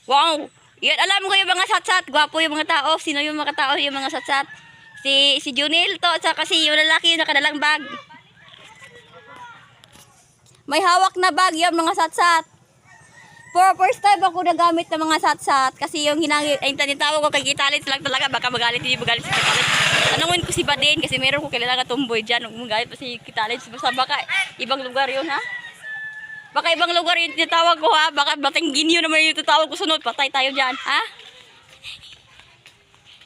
Wow! Yan, alam ko yung mga satsat. Gwapo yung mga tao. Sino yung mga tao yung mga satsat? Si Junil to, at saka si yung lalaki yung nakadalang bag. May hawak na bag yung mga satsat. For first time ako nagamit ng mga satsat kasi yung tinitawag ko kay Kitalit lang talaga. Baka magalit, hindi magalit si Kitalit. Tanungin ko si Badin kasi meron ko kilala na tumboy dyan. Magalit pa si Kitalit. Baka ibang lugar yun, ha? Baka ibang lugar yung tinatawag ko, ha? Baka Batanginyo naman yung tinatawag ko sunod. Patay tayo dyan, ha?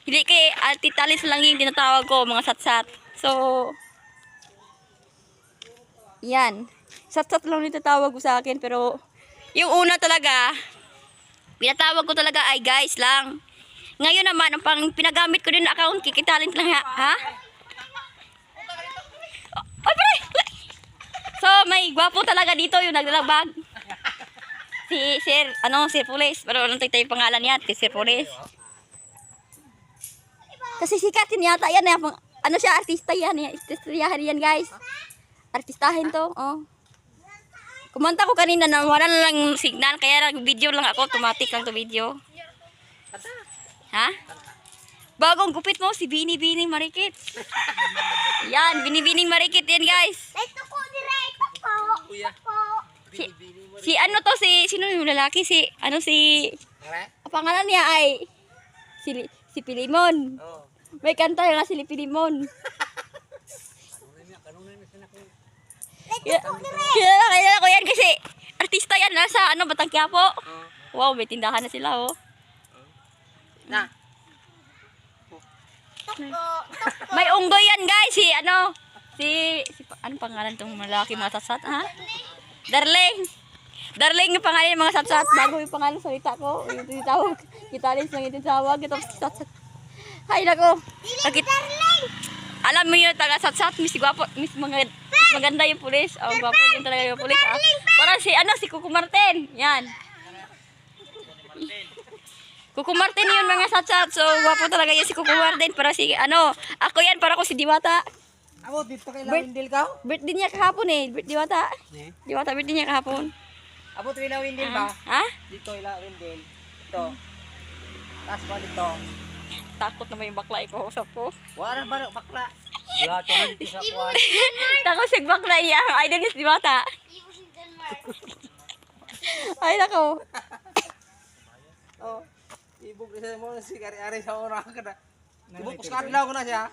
Hindi kay Titalis lang yung tinatawag ko, mga satsat. So, yan. Satsat lang yung tinatawag ko sa akin. Pero, yung una talaga, pinatawag ko talaga ay guys lang. Ngayon naman, ang pinagamit ko din na account, Kikitalent lang, ha? Ay, pre! So, may gwapo talaga dito yung naglalabag. Si Sir Police. Pero anong tayo yung pangalan niya? Si Sir Police. Kasi sikat yun yata yan. Ano siya? Artista yan. Artistahin yan, guys. Artistahin to. Oh. Kumanta ko kanina na wala na lang signal. Kaya video lang ako. Automatic lang to video. Ha? Bagong gupit mo, si Bini Marikit. Yan, Bini Marikit yan, guys. Ito ko, direto po. Si ano to, sino yung lalaki? Si ang pangalan niya ay si Pilimon. May kanta nga si Pilimon. Kilala ko yan kasi artista yan, nasa Batang Quiapo. Wow, may tindahan na sila, oh. Na. May unggoy yan, guys. Ano pangalan tong malaki mga satsat, ha? Darling yung pangalan ng mga satsat. Bago yung pangalan sa salita ko. Yung tinitawag. Kitalis lang yung tinitawag. Ito satsat. Hay nako. Alam mo yun, taga satsat. Miss maganda yung pulis. Oh, gwapo yun talaga yung pulis. Ah. Parang si Kuko Martin. Yan. Kuko Martin yun mga satsat. So, gwapo talaga yun si Kuko Martin. Para ako yan, para ko si Diwata. Amo, dito kay Lawindil ka? Birthday niya kahapon eh. Diwata. Diwata, birthday niya kahapon. Amo, ito kay Lawindil ba? Ha? Dito kay Lawindil. Ito. Taas ba dito? Takot naman yung bakla ko. Usap ko. Wala ba bakla? Wala, tulad dito sa kuwan. Takot si bakla iya. Ay, din si Diwata. Ay, nako. Oh, ibog isa mo si Ari sa oras ka na. Ibog sa kadlaw ko na siya.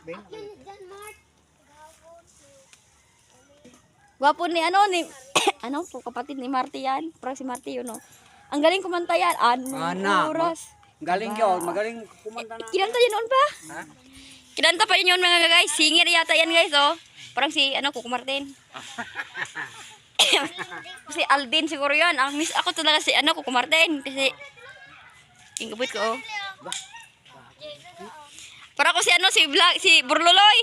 Gwapo ni kapatid ni Marty yan. Parang si Marty yun, no. Ang galing kumanta yan. Oras. Galing yun, magaling kumanta na. Kinanta yun noon pa? Ha? Kinanta pa yun mga guys. Singer yata yan, guys, oh. Parang si, Kuko Martin. Si Aldin siguro yun. Ako talaga si, Kuko Martin. Kasi, ingabot ko, oh. Para ko si Burluloy.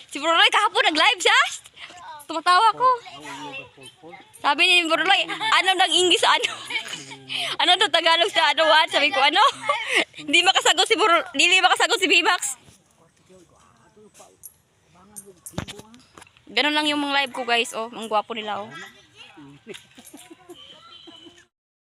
Si Burluloy kahapon nag-live siya. Tumatawa ko. Sabi ni Burluloy, ano nang English ano daw Tagalog sa what? Sabi ko, Hindi makasagot si Bimax. Ganun lang yung mga live ko, guys, oh. Ang gwapo nila, oh.